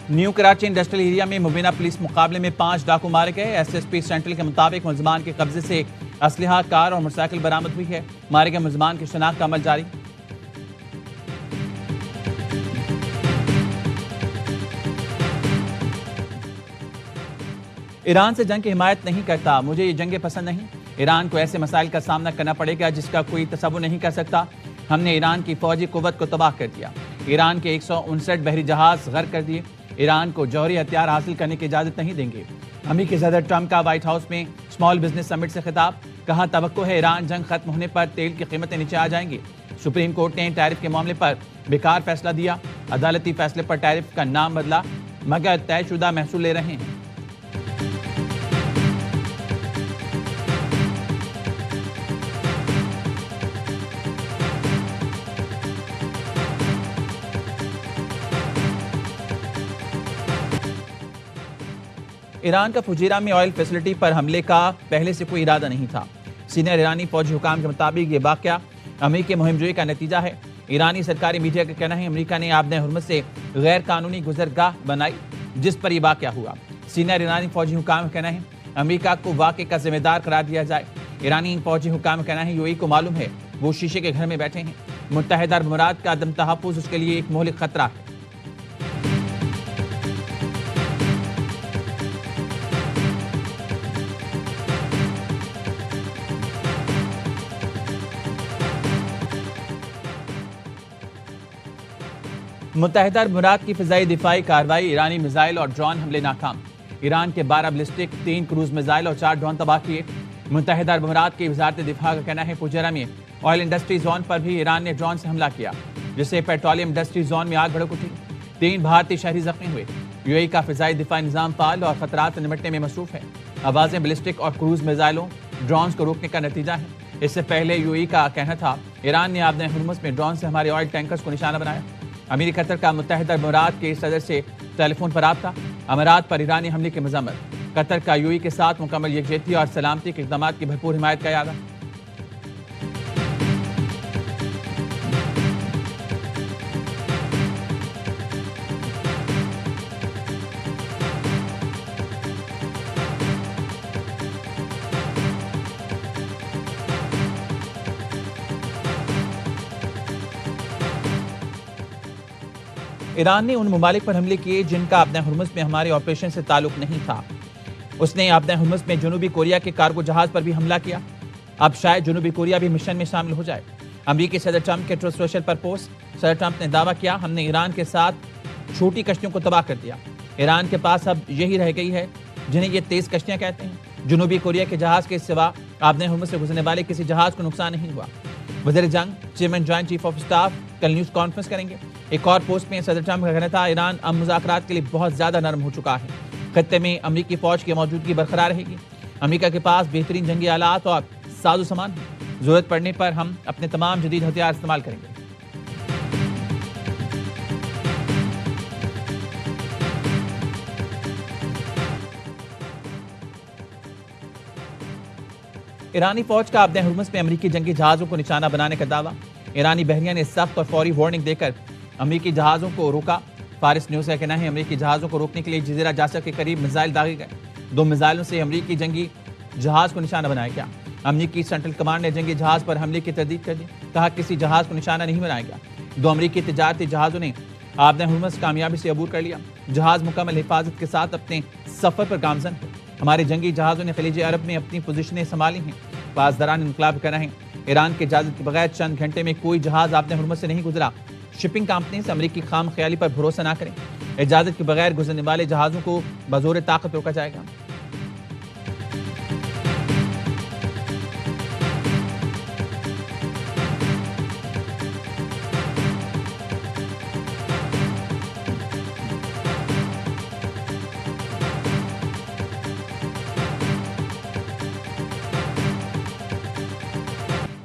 New Karachi industrial area में Mubina police मुकाबले में 5 डाकू मारे गए। एसएसपी सेंट्रल के मुताबिक मुलजमान के कब्जे से असलहा, कार और मोटरसाइकिल बरामद हुई है। मारे गए मुलजमान की शनाख्त का अमल जारी। ईरान से जंग की हिमायत नहीं करता, मुझे ये जंगें पसंद नहीं। ईरान को ऐसे मसाइल का सामना करना पड़ेगा जिसका कोई तसव्वुर नहीं कर सकता। हमने ईरान की फौजी कुव्वत को तबाह कर दिया। ईरान के 159 बहरी जहाज गर्क कर दिए। ईरान को जौहरी हथियार हासिल करने की इजाजत नहीं देंगे। अमेरिकी सदर ट्रंप का व्हाइट हाउस में स्मॉल बिजनेस समिट से खिताब। कहा, तवक्को है ईरान जंग खत्म होने पर तेल की कीमतें नीचे आ जाएंगी। सुप्रीम कोर्ट ने टैरिफ के मामले पर बेकार फैसला दिया। अदालती फैसले पर टैरिफ का नाम बदला मगर तयशुदा महसूल ले रहे हैं। ईरान का फुजीरा में ऑयल फैसिलिटी पर हमले का पहले से कोई इरादा नहीं था। सीनियर ईरानी फौजी हुकाम के मुताबिक ये वाकया अमेरिकी मुहिमजोई का नतीजा है। ईरानी सरकारी मीडिया का कहना है अमेरिका ने आबने हुर्मुज़ से गैर कानूनी गुजरगाह बनाई जिस पर यह वाकया हुआ। सीनियर ईरानी फौजी हुकाम का कहना है अमेरिका को वाकये का जिम्मेदार करार दिया जाए। ईरानी फौजी हुकाम का कहना है यूएई को मालूम है वो शीशे के घर में बैठे हैं। मुत्तहिदा अरब अमीरात का अदम तहफ़्फ़ुज़ उसके लिए एक मोहलिक खतरा है। मुत्तहिदा अरब अमीरात की फ़िज़ाई दिफाई कार्रवाई, ईरानी मिसाइल और ड्रोन हमले नाकाम। ईरान के 12 बैलिस्टिक, 3 क्रूज मिसाइल और 4 ड्रोन तबाह किए। मुत्तहिदा अरब अमीरात की वज़ारत दिफा का कहना है फुजैरा में ऑयल इंडस्ट्री जोन पर भी ईरान ने ड्रोन से हमला किया जिससे पेट्रोलियम इंडस्ट्री जोन में आग भड़क उठी। 3 भारतीय शहरी जख्मी हुए। यूएई का फ़िज़ाई दिफाई निज़ाम फाल और खतरात से निपटने में मसरूफ है। आवाज़ें बैलिस्टिक और क्रूज मिसाइलों ड्रोन को रोकने का नतीजा है। इससे पहले यूएई का कहना था ईरान ने आबने हुर्मुज़ में ड्रोन से हमारे ऑयल टैंकर्स को निशाना बनाया। अमीर कतर का मुत्तहिदा अरब अमीरात के सदर से टेलीफोन पर रब्ता। अमीरात पर ईरानी हमले की मजम्मत। कतर का यूएई के साथ मुकम्मल यकजहती और सलामती के इक़दाम की भरपूर हिमायत का इरादा। ईरान ने उन ममालिक पर हमले किए जिनका आबने हुर्मुज़ में हमारे ऑपरेशन से ताल्लुक नहीं था। उसने आबने हुर्मुज़ में जनूबी कोरिया के कार्गो जहाज पर भी हमला किया। अब शायद जनूबी कोरिया भी मिशन में शामिल हो जाए। अमेरिकी सदर ट्रंप के ट्रूथ सोशल पर पोस्ट। सदर ट्रंप ने दावा किया हमने ईरान के साथ छोटी कश्तियों को तबाह कर दिया। ईरान के पास अब यही रह गई है जिन्हें ये तेज कश्तियां कहते हैं। जनूबी कोरिया के जहाज के सिवा आबने हुर्मुज़ से गुजरने वाले किसी जहाज को नुकसान नहीं हुआ। वज़ीर जंग chairman joint chief of staff कल न्यूज़ कॉन्फ्रेंस करेंगे। एक और पोस्ट में सदर ट्रंप का कहना था ईरान अब मुज़ाकरात के लिए बहुत ज़्यादा नरम हो चुका है। खत्ते में अमेरिकी फौज की मौजूदगी बरकरार रहेगी। अमेरिका के पास बेहतरीन जंगी आलात और साजो सामान है। ज़रूरत पड़ने पर हम अपने तमाम जदीद हथियार इस्तेमाल करेंगे। ईरानी फौज का आबने हुर्मुज़ में अमेरिकी जंगी जहाज़ों को निशाना बनाने का दावा। ईरानी बहरिया ने सख्त और फौरी वार्निंग देकर अमेरिकी जहाज़ों को रोका। फारिस न्यूज़ का कहना है अमेरिकी जहाज़ों को रोकने के लिए जजीरा जासर के करीब मिसाइल दागे गए। 2 मिसाइलों से अमेरिकी जंगी जहाज़ को निशाना बनाया गया। अमेरिकी सेंट्रल कमांड ने जंगी जहाज़ पर हमले की तरदीद कर दी। कहा किसी जहाज़ को निशाना नहीं बनाया गया। 2 अमेरिकी तिजारती जहाज़ों ने आबने हुर्मुज़ कामयाबी से अबूर कर लिया। जहाज़ मुकम्मल हिफाजत के साथ अपने सफ़र पर गामजन है। हमारे जंगी जहाज़ों ने खलीज अरब में अपनी पोजीशनें संभाली हैं। पासदारान इनकलाब कर रहे हैं ईरान की इजाज़त के बगैर चंद घंटे में कोई जहाज़ आबने हुर्मुज़ से नहीं गुजरा। शिपिंग कंपनी से अमेरिकी खाम ख्याली पर भरोसा ना करें। इजाज़त के बगैर गुजरने वाले जहाज़ों को बज़ोर ताकत रोका जाएगा।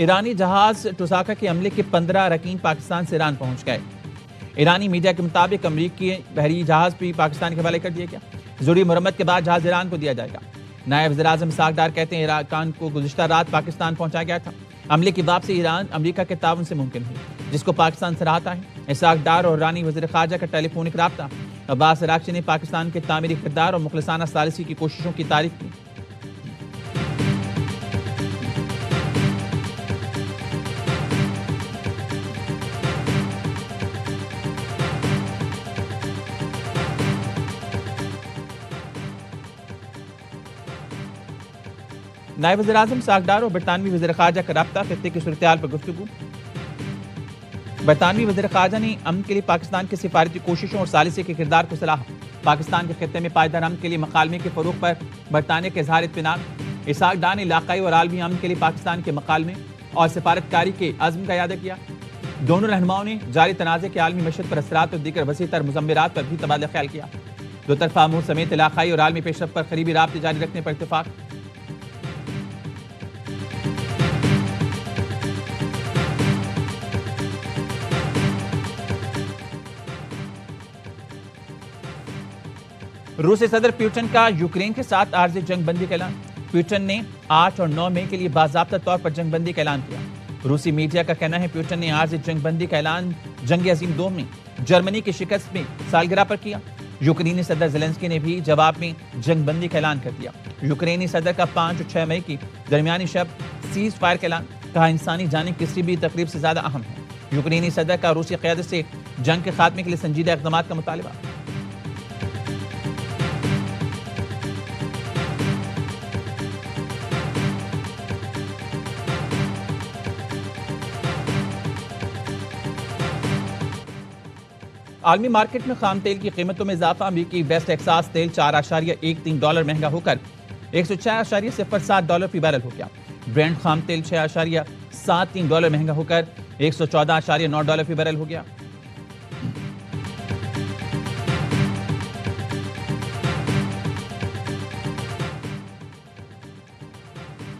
ईरानी जहाज टुसाका के हमले के 15 अरकान पाकिस्तान से ईरान पहुंच गए। ईरानी मीडिया के मुताबिक अमेरिकी बहरी जहाज भी पाकिस्तान के हवाले कर दिया गया। जरूरी मरम्मत के बाद जहाज ईरान को दिया जाएगा। नायब वज़ीर-ए-आज़म इसहाक डार कहते हैं ईरान को गुज़िश्ता रात पाकिस्तान पहुंचाया गया था। हमले की वापसी ईरान अमेरिका के ताउन से मुमकिन हुई जिसको पाकिस्तान सराहता है। इसहाक डार और ईरानी वज़ीर ख़ारजा का टेलीफोनिक राब्ता। अब्बास अरागची ने पाकिस्तान के तामीरी किरदार और मुखलिसाना सालिसी की कोशिशों की तारीफ की। नायब वज़ीर-ए-आज़म सागडार और बरतानवी वज़ीर ख़ारजा का रब्ता, खित्ते की सूरत-ए-हाल पर गुफ्तगू। बरतानवी वज़ीर ख़ारजा ने अमन के लिए पाकिस्तान की सिफारती कोशिशों और सालिसी के किरदार को सराहा। पाकिस्तान के खित्ते में पायदार अमन के लिए मकालमे के फ़रोग़ पर बरतानिया के इज़हार इत्मीनान। इसहाक़ डार ने इलाक़ाई और आलमी अमन के लिए पाकिस्तान के मकालमे और सिफारतकारी के अज़्म का इयादा किया। दोनों रहनुमाओं ने जारी तनाज़े के आलमी मशरक़ पर असरात और दीगर वसीतर मुज़म्मिरात पर भी तबादला ख्याल किया। दो तरफ़ा अमूर समेत इलाक़ाई और आलमी पेशरफ़्त पर क़रीबी राब्ते जारी रखने पर इत्तेफ़ाक़। रूसी सदर पुतिन का यूक्रेन के साथ आर्जी जंग बंदी का ऐलान। पुतिन ने 8 और 9 मई के लिए बाज़ाब्ता तौर पर जंग बंदी का ऐलान किया। रूसी मीडिया का कहना है पुतिन ने आर्जी जंग बंदी का ऐलान जंग अज़ीम 2 में जर्मनी की शिकस्त में सालगिरह पर किया। यूक्रेनी सदर ज़ेलेंस्की ने भी जवाब में जंग बंदी का ऐलान कर दिया। यूक्रेनी सदर का 5 और 6 मई की दरमियानी शब सीज फायर का ऐलान, कहा इंसानी जानें किसी भी तकरीब से ज्यादा अहम है। यूक्रेनी सदर का रूसी क़यादत से जंग के खात्मे के लिए संजीदा इक़दाम का मुतालबा। आलमी मार्केट में खाम तेल की कीमतों में इजाफा। अमरीकी वेस्ट टेक्सास तेल $4.13 महंगा होकर $106.07 फी बैरल हो गया। ब्रेंट खाम तेल $6.73 महंगा होकर $114.9 फी बैरल हो गया।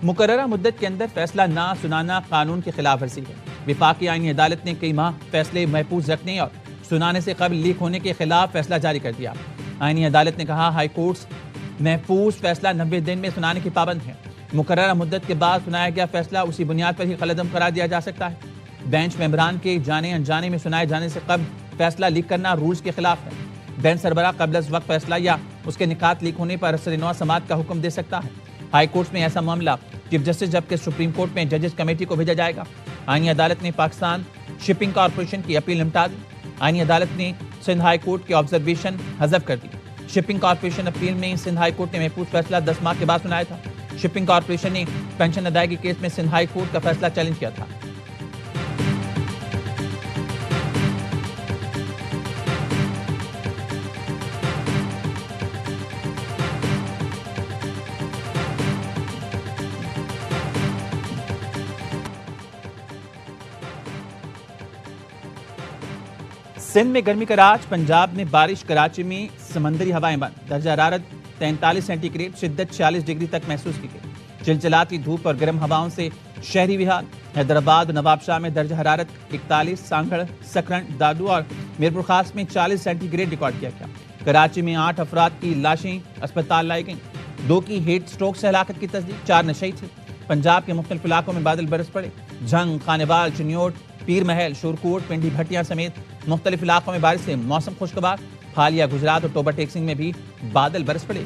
मुकर्ररा मुद्दत के अंदर फैसला ना सुनाना कानून की खिलाफ वर्जी है। विफाकी आईनी अदालत ने कई माह फैसले महफूज रखने और सुनाने से कबल लीक होने के खिलाफ फैसला जारी कर दिया। आईनी अदालत ने कहा हाई कोर्ट्स महफूज फैसला 90 दिन में सुनाने की पाबंद है। मुकर्ररा मुद्दत के बाद सुनाया गया फैसला उसी बुनियाद पर ही कलअदम करार दिया जा सकता है। बेंच मेंबरान के जाने अनजाने में सुनाए जाने से कबल फैसला लीक करना रूल्स के खिलाफ है। बेंच सरबराह कबल अज़ वक्त फैसला या उसके निकात लीक होने पर असर-ए-नौ समाअत का हुक्म दे सकता है। हाई कोर्ट में ऐसा मामला चीफ जस्टिस जबकि सुप्रीम कोर्ट में जजेस कमेटी को भेजा जाएगा। आईनी अदालत ने पाकिस्तान शिपिंग कॉरपोरेशन की अपील निपटा दी। आईनी अदालत ने सिंध हाई कोर्ट के ऑब्जर्वेशन हज़फ कर दी। शिपिंग कॉरपोरेशन अपील में सिंध हाई कोर्ट ने महफूज फैसला 10 माह के बाद सुनाया था। शिपिंग कॉरपोरेशन ने पेंशन अदायगी केस में सिंध हाई कोर्ट का फैसला चैलेंज किया था। सिंध में गर्मी का राज, पंजाब में बारिश, कराची में समंदरी हवाएं बंद। दर्जा हरारत 43 सेंटीग्रेड, शिद्दत 46 डिग्री तक महसूस की गई। चिलचिलाती धूप और गर्म हवाओं से शहरी विहाल। हैदराबाद और नवाबशाह में दर्जा हरारत 41, सांगड़, सकरण, दादू और मीरपुर खास में 40 सेंटीग्रेड रिकॉर्ड किया गया। कराची में 8 अफराद की लाशें अस्पताल लाई गईं। 2 की हीट स्ट्रोक से हलाकत की तस्दीक, 4 नशे थे। पंजाब के मुख्तलिफ इलाकों में बादल बरस पड़े। झंग, खानेवाल, चिन्योट, पीर महल, शोरकोट, पिंडी भट्टियां समेत मुख्तलिफ इलाकों में बारिश से मौसम खुशगवार। हालिया, गुजरात और टोबा टेक्सिंग में भी बादल बरस पड़े।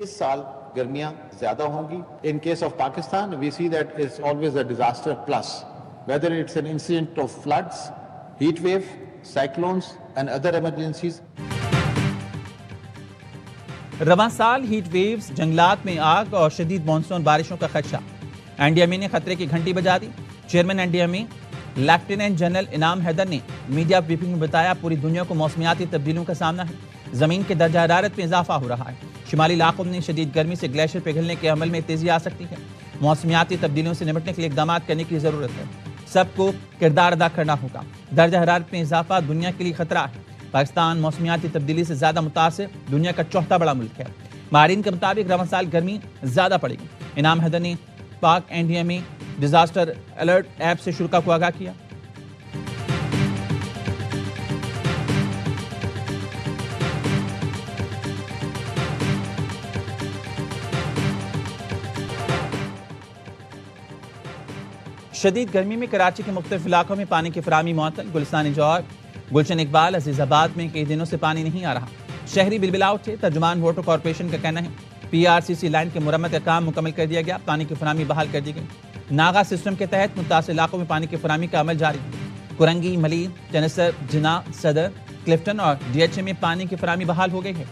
इस साल गर्मियां ज्यादा होंगी। In case of Pakistan we see that it's always a disaster plus, whether it's an incident of floods, heat wave, cyclones and other emergencies. रवां साल हीट वेव्स, जंगलात में आग और शदीद मानसून बारिशों का खदशा। एनडीएमए ने खतरे की घंटी बजा दी। चेयरमैन एनडीएमए लेफ्टिनेंट जनरल इनाम हैदर ने मीडिया ब्रीफिंग में बताया पूरी दुनिया को मौसमियाती तब्दीलियों का सामना है। जमीन के दर्जा हरारत में इजाफा हो रहा है। शिमाली इलाकों में शदीद गर्मी से ग्लेशियर पिघलने के अमल में तेजी आ सकती है। मौसमियाती तब्दीलियों से निपटने के लिए इकदाम करने की जरूरत है। सबको किरदार अदा करना होगा। दर्जा हरारत में इजाफा दुनिया के लिए खतरा है। पाकिस्तान मौसमियाती तब्दीली से ज्यादा मुतासिर दुनिया का चौथा बड़ा मुल्क है। माहिरीन के मुताबिक रवां साल गर्मी ज्यादा पड़ेगी। इनाम हैदर ने पाक एनडीएमए डिजास्टर अलर्ट ऐप से शुरा को आगाह किया। शदीद गर्मी में कराची के मुख्तलिफ इलाकों में पानी की फराहमी मुअत्तल। गुलिस्तान इंजौर, गुलशन इकबाल, अजीजाबाद में कई दिनों से पानी नहीं आ रहा। शहरी बिलबिला उठे। तर्जुमान वाटर कॉरपोरेशन का कहना है PRCC लाइन के मुरम्मत का काम मुकम्मल कर दिया गया, पानी की फराहमी बहाल कर दी गई। नागा सिस्टम के तहत मुतासिर इलाकों में पानी की फराहमी का अमल जारी है। कुरंगी, मलीर, चनसर, जिना, सदर, क्लिफ्टन और DHA में पानी की फराहमी बहाल हो गई है।